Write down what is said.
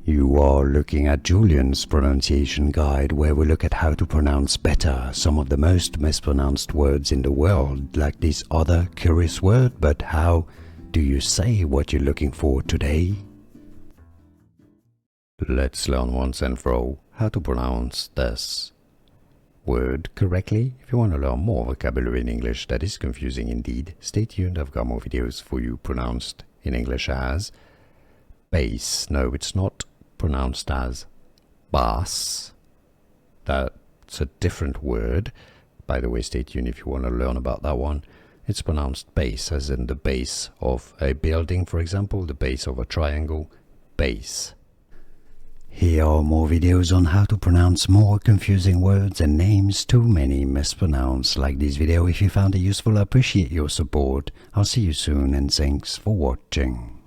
You are looking at Julian's pronunciation guide, where we look at how to pronounce better some of the most mispronounced words in the world, like this other curious word. But how do you say what you're looking for today? Let's learn once and for all how to pronounce this word correctly. If you want to learn more vocabulary in English that is confusing indeed, stay tuned. I've got more videos for you pronounced in English as bass. No, it's not pronounced as bass. That's a different word. By the way, stay tuned if you want to learn about that one. It's pronounced base, as in the base of a building, for example, the base of a triangle, base. Here are more videos on how to pronounce more confusing words and names too many mispronounced. Like this video if you found it useful. I appreciate your support. I'll see you soon and thanks for watching.